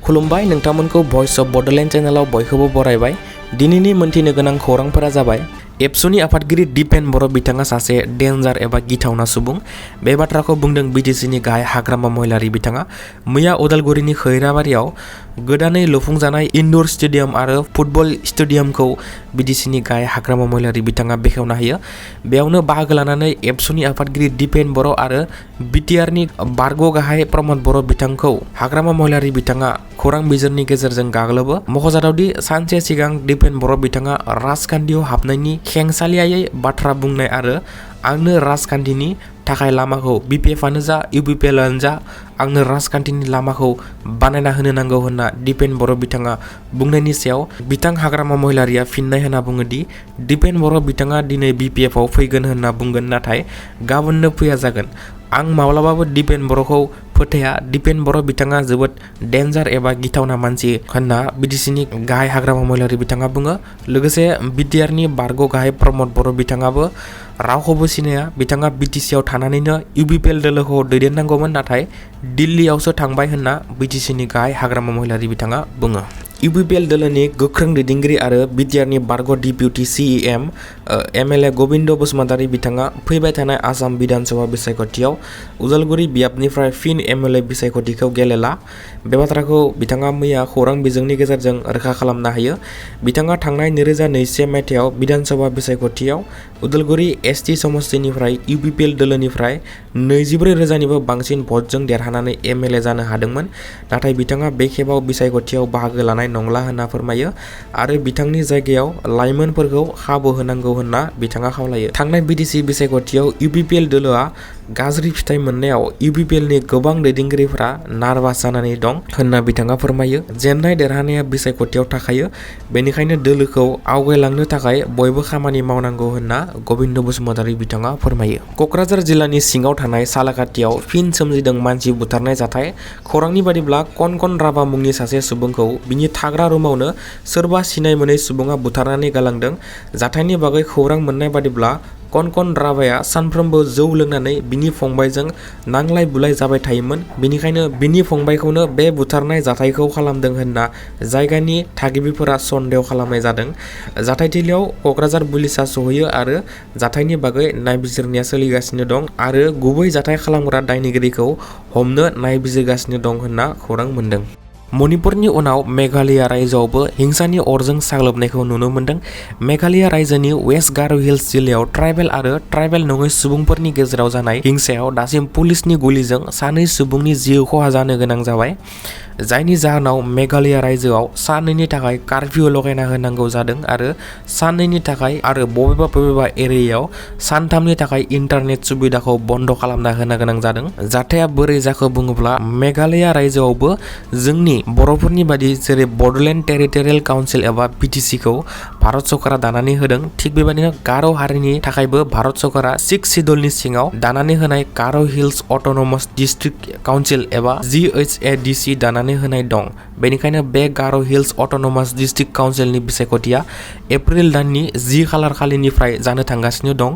खुलुमबाय नोंथांमोनखौ voice of Bodoland चैनलाव बयखौबो बरायबाय। दिनैनि मोनथिनो गोनां खौरांफोरा जाबाय एबसुनि आफादगिरि दीपेन बर' बिथाङा सासे डेन्जार एबा गिथावना सुबुं। बे बाथ्राखौ बुंदों बीटीसीनि गाहाय हाग्रामा महिलारी बिथाङा। मैया उदालगुरिनि खैराबारियाव गोदानै लुफुंजानाय इनडोर स्टेडियाम आरो फुटबल स्टेडियामखौ बीटीसीनि गाहाय हाग्रामा महिलारी बिथाङा बेखेवना होयो। बेयावनो बाहागो लानानै एबसुनि आफादगिरि दीपेन बर' आरो बीटीआरनि बारग' गाहाय प्रमद बर' बिथांखौ हाग्रामा महिलारी बिथाङा खौरां बिजिरनि गेजेरजों गाग्लोबो। मख'जाथावदि सानसे सिगां दीपेन बर' बिथाङा राजखान्थियाव हाबनायनि खेंसालियायै बाथ्रा बुंनाय आरो आंनो राजखान्थिनि थाखाय लामाखौ BPFआनो जा UPPLआनो जा आंनो राजखान्थिनि लामाखौ बानायना होनो नांगौ होनना दीपेन बर' बिथाङा बुंनायनि सायाव बिथां हाग्रामा महिलारिया फिननाय होना बुङोदि दीपेन बर' बिथाङा दिनै BPFआव फैगोन होनना बुंगोन नाथाय गाबोननो फैया जागोन। आं माब्लाबाबो दीपेन बर'खौ फोथाया। दीपेन बर' बिथाङा जोबोद डेन्जार एबा गिथावना मानसि होनना बीटीसीनि गाहाय हाग्रामा महिलारी बिथाङा बुङो। लोगोसे BTRनि बारग' गाहाय प्रमद बर' बिथाङाबो रावखौबो सिनाया। बिथाङा BTCआव थानानैनो UPPL दोलोखौ दैदेननांगौमोन नाथाय दिल्लीयावसो थांबाय होनना BTCनि गाहाय हाग्रामा महिलारी बिथाङा बुङो। UPPL दोलोनि गोख्रों दैदेनगिरि आरो BTRनि बारग' deputy CEM MLA Gobinda Basumatary बिथाङा फैबाय थानाय आसाम विधानसभा बिसायख'थियाव उदालगुरि बियाबनिफ्राय फिन MLA बिसायख'थिखौ गेलेला। बे बाथ्राखौ बिथाङा मैया खौरां बिजोंनि गेजेरजों रोखा खालामना होयो। बिथाङा थांनाय 2021 मायथाइयाव विधानसभा बिसायख'थियाव उदालगुरि ST समस्तिनिफ्राय UPPL दोलोनिफ्राय 24,000निबो बांसिन भटजों देरहानानै MLA जानो हादोंमोन। नाथाय बिथाङा बे खेबाव बिसायख'थियाव बाहागो लानाय नंला होनना फोरमायो आरो बिथांनि जायगायाव लाइमोनफोरखौ खाबु होनांगौ होनना बिथाङा खावलायो। थांनाय BTC बिसायख'थियाव UPPL दोलोआ गाज्रि फिथाइ मोननायाव UPPLनि गोबां दैदेनगिरिफोरा नार्भास जानानै दं होनना बिथाङा फोरमायो। जेननाय देरहानाया बिसायख'थियाव थाखायो, बेनिखायनो दोलोखौ आवगायलांनो थाखाय बयबो खामानि मावनांगौ होनना गबिन्द बसुमतारी बिथाङा फोरमायो। क'क्राझार जिल्लानि सिङाव थानाय सालाकाटियाव फिन सोमजिदों मानसि बुथारनाय जाथाय। खौरांनि बादिब्ला कनकन राभा मुंनि सासे सुबुंखौ बिनि थाग्रा रुमावनो सोरबा सिनाय मोनै सुबुङा बुथारनानै गालांदों। जाथायनि बागै खौरां मोननाय बादिब्ला कनकन राभाया सानफ्रोमबो जौ लोंनानै बिनि फंबायजों नांलाय बुलाय जाबाय थायोमोन। बिनिखायनो बिनि फंबायखौनो बे बुथारनाय जाथायखौ खालामदों होनना जायगानि थागिबिफोरा सन्देह खालामनाय जादों। जाथायथिलियाव क'क्राझार पुलिसा सहैयो आरो जाथायनि बागै नायबिजिरनाया सोलिगासिनो दं आरो गुबै जाथाय खालामग्रा दायनिगिरिखौ हमनो नायबिजिरगासिनो दं होनना खौरां मोन्दों। मणिपुरनि उनाव मेघालया रायजोआवबो हिंसानि अरजों साग्लोबनायखौ नुनो मोन्दों। मेघालया रायजोनि वेस्ट गार' हिल्स जिल्लायाव ट्राइबेल आरो ट्राइबेल नङै सुबुंफोरनि गेजेराव जानाय हिंसायाव दासिम पुलिसनि गुलिजों 2 सुबुंनि जिउ खहा जानो गोनां जाबाय, जायनि जाहोनाव मेघालया रायजोआव साननैनि थाखाय कार्फ्यु लगायना होनांगौ जादों आरो साननैनि थाखाय आरो बबेबा एरियायाव सानथामनि थाखाय इन्टारनेट सुबिदाखौ बन्द खालामना होनो गोनां जादों। जाथाया बोरै जाखो बुङोब्ला मेघालया रायजोआवबो जोंनि बर'फोरनि बादि जेरै बड'लेण्ड टेरिटरियेल काउन्सिल एबा BTCखौ भारत सरकारा दानानै होदों, थिग बेबायदिनो गार' हारिनि थाखायबो भारत सरकारा 6 सिडुलनि सिङाव दानानै होनाय गार' हिल्स अट'नमास डिस्ट्रिक्ट काउन्सिल एबा GHADC दानानै होनाय दं। बेनिखायनो बे गार' हिल्स अट'नमास डिस्ट्रिक्ट काउन्सिलनि बिसायख'थिया एप्रिल दाननि 10 खालार खालिनिफ्राय जानो थांगासिनो दं।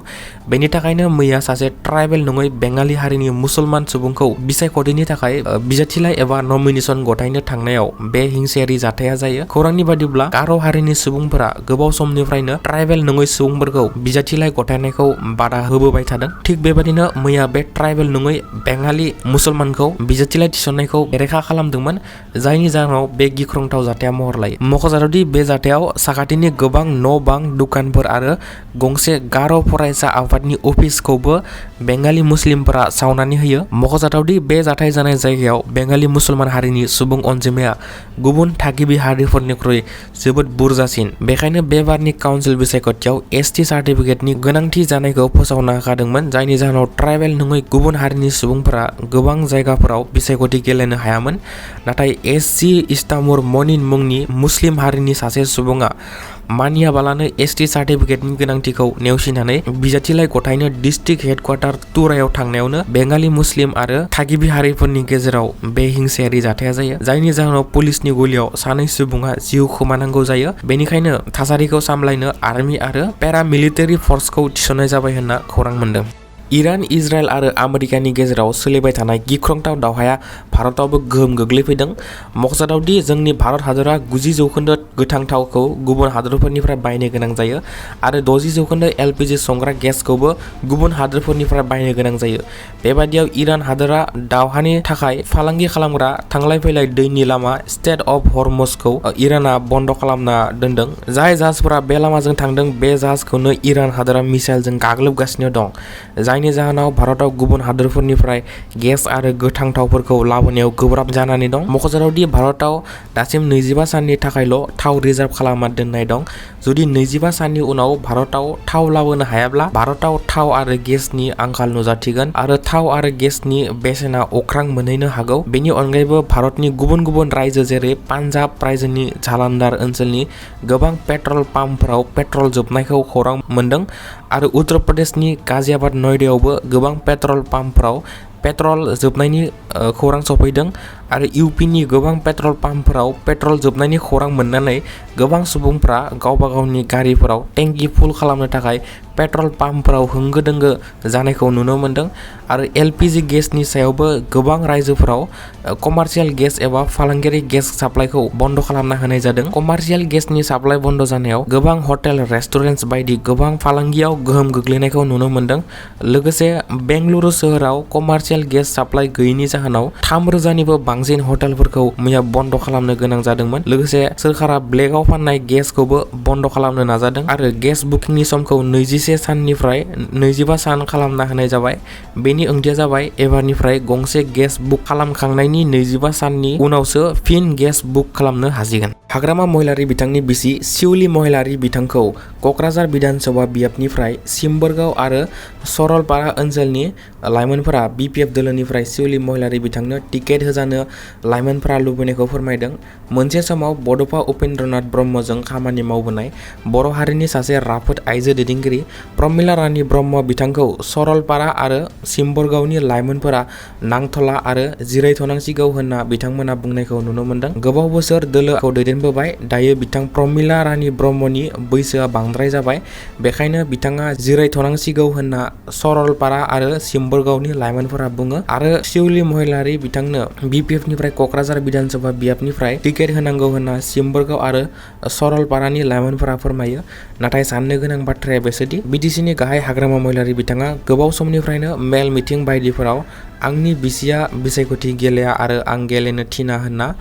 बेनि थाखायनो मैया सासे ट्राइबेल नङै बेंगालि हारिनि मुसलमान सुबुंखौ बिसायख'थिनि थाखाय बिजाथिलाइ एबा नमिनेसन गथायनो थांनायाव बे हिंसायारि जाथाया जायो। खौरांनि बादिब्ला गार' हारिनि सुबुंफोरा गोबाव समनिफ्रायनो ट्राइबेल नङै सुबुंफोरखौ बिजाथिलाइ गथायनायखौ बादा होबोबाय थादों। थिग बेबायदिनो मैया बे ट्राइबेल नङै बेंगालि मुसलमानखौ बिजाथिलाइ थिसननायखौ बेरेखा खालामदोंमोन, जायनि जाहोनाव बे गिख्रंथाव जाथाया महर लायो। मख'जाथावदि बे जाथायाव साखाथिनि गोबां न' बां, दुखानफोर आरो गंसे गार' फरायसा आफादनि अफिसखौबो बेंगालि मुस्लिमफोरा सावनानै होयो। मख'जाथावदि बे जाथाय जानाय जायगायाव बेंगालि मुसलमान हारिनि सुबुं अनजिमाया गुबुन थागिबि हारिफोरनिख्रुइ जोबोद बुरजासिन। बेखायनो बे बारनि काउन्सिल बिसायख'थियाव ST सार्टिफिकेटनि गोनांथि जानायखौ फोसावना होखादोंमोन, जायनि जाहोनाव ट्राइबेल नङै गुबुन हारिनि सुबुंफोरा गोबां जायगाफोराव बिसायख'थि गेलेनो हायामोन। नाथाय SC इस्तामुर मनिन मुंनि मुस्लिम हारिनि सासे सुबुङा मानियाबालानो ST सार्टिफिकेटनि गोनांथिखौ नेवसिनानै बिजाथिलाइ गथायनो डिस्ट्रिक्ट हेडक्वार्टार तुरायाव थांनायावनो बेंगालि मुस्लिम आरो थागिबि हारिफोरनि गेजेराव बे हिंसायारि जाथाया जायो, जायनि जाहोनाव पुलिसनि गुलियाव 2 सुबुङा जिउ खोमानांगौ जायो। बेनिखायनो थासारिखौ सामलायनो आर्मि आरो पेरामिलिटारि फर्सखौ थिसननाय जाबाय होनना खौरां मोन्दों। इरान, इजराइल आरो आमेरिकानि गेजेराव सोलिबाय थानाय गिख्रंथाव दावहाया भारतावबो गोहोम गोग्लैफैदों। मख'जाथावदि जोंनि भारत हादरा 90% गोथां थावखौ गुबुन हादरफोरनिफ्राय बायनो गोनां जायो आरो 60% LPG संग्रा गेसखौबो गुबुन हादरफोरनिफ्राय बायनो गोनां जायो। बेबादियाव इरान हादरा दावहानि थाखाय फालांगि खालामग्रा थांलाय फैलाय दैनि लामा स्टेट अफ हर्मुजखौ इराना बन्द खालामना दोनदों। जाय जाहाजफोरा बे लामाजों थांदों बे जाहाजखौनो इरान हादरा मिसाइलजों गाग्लोबगासिनो दं। जायनि जाहोनाव भारताव गुबुन हादोरफोरनिफ्राय गेस आरो गोथां थावफोरखौ लाबोनायाव गोब्राब जानानै दं। मख'जाथावदि भारताव दासिम 25 साननि थाखायल' थाव रिजार्भ खालामना दोननाय दं। जुदि 25 साननि उनाव भारताव थाव लाबोनो हायाब्ला भारताव थाव आरो गेसनि आंखाल नुजाथिगोन आरो थाव आरो गेसनि बेसेना अख्रां मोनहैनो हागौ। बेनि अनगायैबो भारतनि गुबुन गुबुन रायजो जेरै पान्जाब रायजोनि जालान्धार ओनसोलनि गोबां पेट्रल पाम्पफोराव पेट्रल जोबनायखौ खौरां मोन्दों आरो उत्तर प्रदेशनि गाजियाबाद नयडायावबो गोबां पेट्रल पाम्पफोराव पेट्रल जोबनायनि खौरां सफैदों आरो इउपिनि गोबां पेट्रल पाम्पफोराव पेट्रल जोबनायनि खौरां मोननानै गोबां सुबुंफ्रा गावबा गावनि गारिफोराव टेंकि फुल खालामनो थाखाय पेट्रल पाम्पफोराव होंगो दोंगो जानायखौ नुनो मोन्दों आरो LPG गेसनि सायावबो गोबां रायजोफोराव कमार्शियेल गेस एबा फालांगियारि गेस साप्लाइखौ बन्द खालामना होनाय जादों। कमार्शियेल गेसनि साप्लाइ बन्द जानायाव गोबां हटेल रेस्टुरेन्ट्स बायदि गोबां फालांगियाव गोहोम गोग्लैनायखौ नुनो मोन्दों। लोगोसे बेंगलुरु सोहोराव कमार्शियेल गेस साप्लाइ गैयैनि जाहोनाव 3000निबो बांसिन हटेलफोरखौ मैया बन्द खालामनो गोनां जादोंमोन। लोगोसे सोरखारा ब्लेकआव फाननाय गेसखौबो बन्द खालामनो नाजादों आरो गेस बुकिंनि समखौ 21 साननिफ्राय 25 सान खालामना होनाय जाबाय। बेनि ओंथिया जाबाय एबारनिफ्राय गंसे गेस बुक खालामखांनायनि 25 साननि उनावसो फिन गेस बुक खालामनो हासिगोन। हाग्रामा महिलारी बिथांनि बिसि शिवली महिलारी बिथांखौ क'क्राझार बिधानसभा बियाबनिफ्राय सिम्बोरगाव आरो सरलपारा ओनसोलनि लाइमोनफोरा BPF दोलोनिफ्राय शिवली महिलारी बिथांनो टिकेट होजानो लाइमोनफोरा लुबैनायखौ फोरमायदों। मोनसे समाव बड'फा उपेन्द्रनाथ ब्रह्मजों खामानि मावबोनाय बर' हारिनि सासे राफोद आइजो दैदेनगिरि प्रमिला रानी ब्रह्म बिथांखौ सरलपारा आरो सिम्बोरगावनि लाइमोनफोरा नांथला आरो जिरायथ'नांसिगौ होनना बिथांमोना बुंनायखौ नुनो मोन्दों। गोबाव बोसोर दोलोखौ दैदेनबोबाय। दायो बिथां प्रमिला रानी ब्रह्मनि बैसोआ बांद्राय जाबाय। बेखायनो बिथाङा जिरायथ'नांसिगौ होनना सरलपारा आरो सिम्बोरगावनि लाइमोनफोरा बुङो आरो शिवली महिलारी बिथांनो BPFनिफ्राय क'क्राझार बिधानसभा बियाबनिफ्राय टिकेट होनांगौ होनना सिम्बोरगाव आरो सरलपारानि लाइमोनफोरा फोरमायो। नाथाय साननो गोनां बाथ्राया बेसोदि BTCनि गाहाय हाग्रामा महिलारी बिथाङा गोबाव समनिफ्रायनो मेल मिटिं बायदिफोराव आंनि बिसिया बिसायख'थि गेलेया आरो आं गेलेनो थिना होनना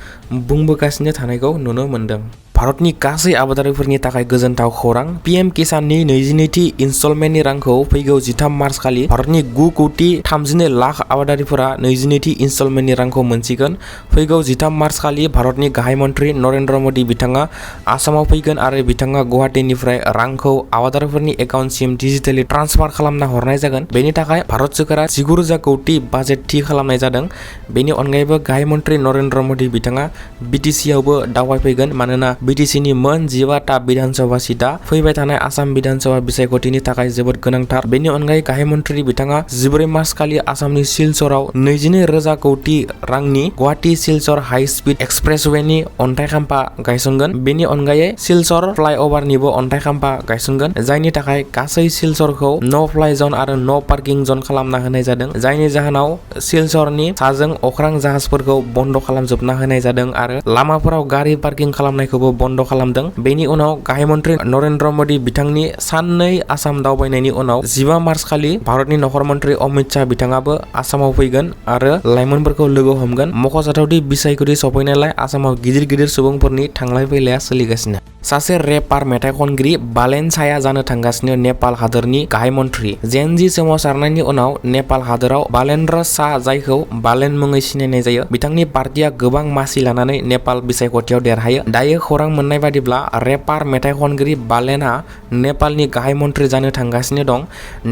बुंबोगासिनो थानायखौ नुनो मोन्दों। भारतनि गासै आबादारिफोरनि थाखाय गोजोनथाव खौरां। PM किसाननि 22थि इनस्टलमेन्टनि रांखौ फैगौ 13 मार्च खालि भारतनि 9,32,00,000 आबादारिफोरा 22थि इनस्टलमेन्टनि रांखौ मोनसिगोन। फैगौ 13 मार्च खालि भारतनि गाहाय मन्त्रि नरेन्द्र मोदी बिथाङा आसामाव फैगोन आरो बिथाङा गुवाहाटीनिफ्राय रांखौ आबादारिफोरनि एकाउन्टसिम डिजिटेलि ट्रान्सफार खालामना हरनाय जागोन। बेनि थाखाय भारत सोरखारा 19,000 कोटी बाजेट थि खालामनाय जादों। बेनि अनगायैबो गाहाय मन्त्रि नरेन्द्र मोदी बिथाङा BTCआवबो दावबायफैगोन मानोना BTCनि मोन 15टा बिधानसभा सीटआ फैबाय थानाय आसाम बिधानसभा बिसायख'थिनि थाखाय जोबोद गोनांथार। बेनि अनगायै गाहाय मन्त्रि बिथाङा 14 मार्च खालि आसामनि सिलचराव 22,000 कोटी रांनि गुवाहाटी सिलचर हाई स्पीड एक्सप्रेसवेनि अन्थाइ खाम्फा गायसनगोन। बेनि अनगायै सिलचर फ्लाइअभारनिबो अन्थाइ खाम्फा गायसनगोन जायनि थाखाय गासै सिलचरखौ नो फ्लाइ जन आरो नो पार्किं जन खालामना होनाय जादों। जायनि जाहोनाव सिलचरनि साजों अख्रां जाहाजफोरखौ बन्द खालामजोबना होनाय जादों आरो लामाफोराव गारि पार्किं खालामनायखौबो बन्द खालामदों। बेनि उनाव गाहाय मन्त्रि नरेन्द्र मोदी बिथांनि साननै आसाम दावबायनायनि उनाव 15 मार्च खालि भारतनि नखर मन्त्रि अमित शाह बिथाङाबो आसामाव फैगोन आरो लाइमोनफोरखौ लोगो हमगोन। मख'जाथावदि बिसायख'थि सफैनायलाय आसामाव गिदिर गिदिर सुबुंफोरनि थांलाय फैलाया सोलिगासिनो। सासे रेपार मेथाइ खनगिरि बालेनसाया जानो थांगासिनो नेपाल हादोरनि गाहाय मन्त्रि। जेनजि सोमावसारनायनि उनाव नेपाल हादोराव बालेन्द्र शाह जायखौ बालेन मुङै सिनायनाय जायो बिथांनि पार्टिया गोबां मासि लानानै नेपाल बिसायख'थियाव देरहायो। दायो खौरां मोननाय बादिब्ला रेपार मेथाइ खनगिरि बालेनआ नेपालनि गाहाय मन्त्रि जानो थांगासिनो दं।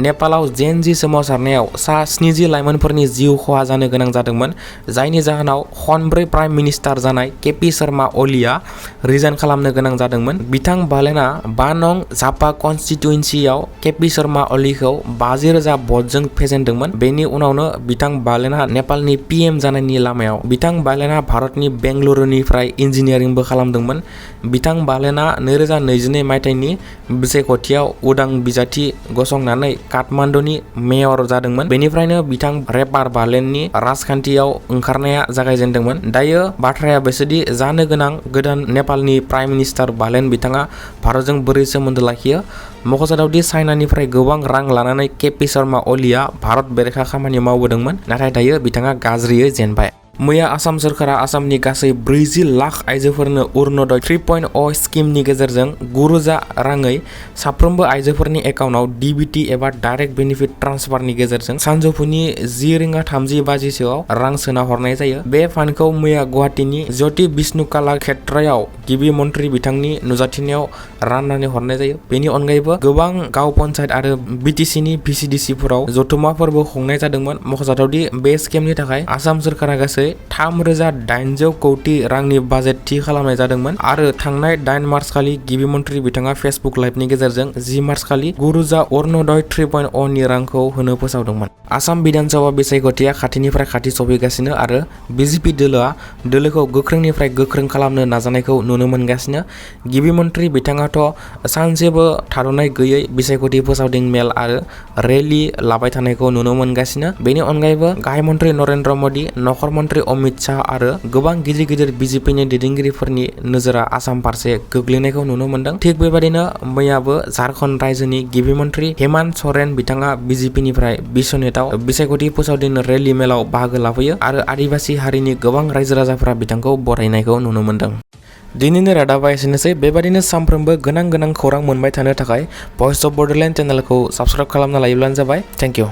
नेपालाव जेनजि सोमावसारनायाव सा 70 लाइमोनफोरनि जिउ खहा जानो गोनां जादोंमोन जायनि जाहोनाव खनब्रै प्राइम मिनिस्टार जानाय केपि शर्मा ओलीआ रिजाइन खालामनो गोनां जादों। जादोंमोन। बिथां बालेना 5 नं झापा कन्स्टिट्युएन्सियाव केपि शर्मा ओलीखौ 50,000 भटजों फेजेनदोंमोन। बेनि उनावनो बिथां बालेना नेपालनि पीएम जानायनि लामायाव। बिथां बालेना भारतनि बेंगलुरुनिफ्राय इन्जिनियारिंबो खालामदोंमोन। बिथां बालेना 2022 मायथाइनि बिसायख'थियाव उदां बिजाथि गसंनानै काठमान्डुनि मेयर जादोंमोन। बेनिफ्रायनो बिथां रेपार बालेननि राजखान्थियाव ओंखारनाया जागायजेनदोंमोन। दायो बाथ्राया बेसोदि जानो गोनां गोदान नेपालनि प्राइम मिनिस्टार बालेन बिथाङा भारतजों बोरै सोमोन्दो लाखियो। मख'जाथावदि चाइनानिफ्राय गोबां रां लानानै केपि शर्मा ओलीआ भारत बेरेखा खामानि मावबोदोंमोन, नाथाय दायो बिथाङा गाज्रियै जेनबाय। मैया आसाम सोरखारा आसामनि गासै 40 लाख आइजोफोरनो अरुणोदय 3.0 स्किमनि गेजेरजों 9,000 राङै साफ्रोमबो आइजोफोरनि एकाउन्टआव डीबीटी एबा डाइरेक्ट बेनिफिट ट्रान्सफारनि गेजेरजों सानजौफुनि 10:30 बाजिसोआव रां सोना हरनाय जायो। बे फान्डखौ मैया गुवाहाटीनि ज्योति विष्णु कलाक्षेत्रआव गिबि मन्थ्रि बिथांनि नुजाथिनायाव राननानै हरनाय जायो। बेनि अनगायैबो गोबां गाव पन्चायत आरो बीटीसीनि VCDCफोराव जथुम्माफोरबो खुंनाय जादोंमोन। मख'जाथावदि बे स्किमनि थाखाय आसाम सोरखारा गासै 3,800 कौटि रांनि बाजेट थि खालामनाय जादोंमोन आरो थांनाय 8 मार्च खालि गिबि मन्थ्रि बिथाङा फेसबुक लाइभनि गेजेरजों 10 मार्च खालि 9,000 अरुणोदय 3.0 नि रांखौ होनो फोसावदोंमोन। आसाम बिधानसभा बिसायख'थिया खाथिनिफ्राय खाथि सफैगासिनो आरो BJP दोलोखौ गोख्रोंनिफ्राय गोख्रों खालामनो नाजानायखौ नुनो मोनगासिनो। गिबि मन्थ्रि बिथाङाथ' सानसेबो थाद'नाय गैयै बिसायख'थि फोसावदिं मेल आरो रेली लाबाय थानायखौ नुनो मोनगासिनो। बेनि अनगायैबो गाहाय मन्थ्रि नरेन्द्र मदि, नखर मन्थ्रि अमित शाह आरो गोबां गिदिर BJPनि दैदेनगिरिफोरनि नोजोरा आसाम फारसे गोग्लैनायखौ नुनो मोनदों। थिग बेबायदिनो मैयाबो झारखन्ड रायजोनि गिबि मन्थ्रि हेमन्त सोरेन बिथाङा BJPनिफ्राय बिश्वनेटआव बिसायख'थि फोसावदिं रेली मेलाव बाहागो लाफैयो आरो आदिबासि हारिनि गोबां रायजो राजाफोरा बिथांखौ बरायनायखौ नुनो मोनदों। दिनैनि रादाबा एसेनोसै। बेबादिनो सानफ्रोमबो गोनां खौरां मोनबाय थानो थाखाय भइस अफ बडलेण्ड चेनेलखौ साबस्क्राइब खालामना लायोब्लानो जाबाय। Thank you.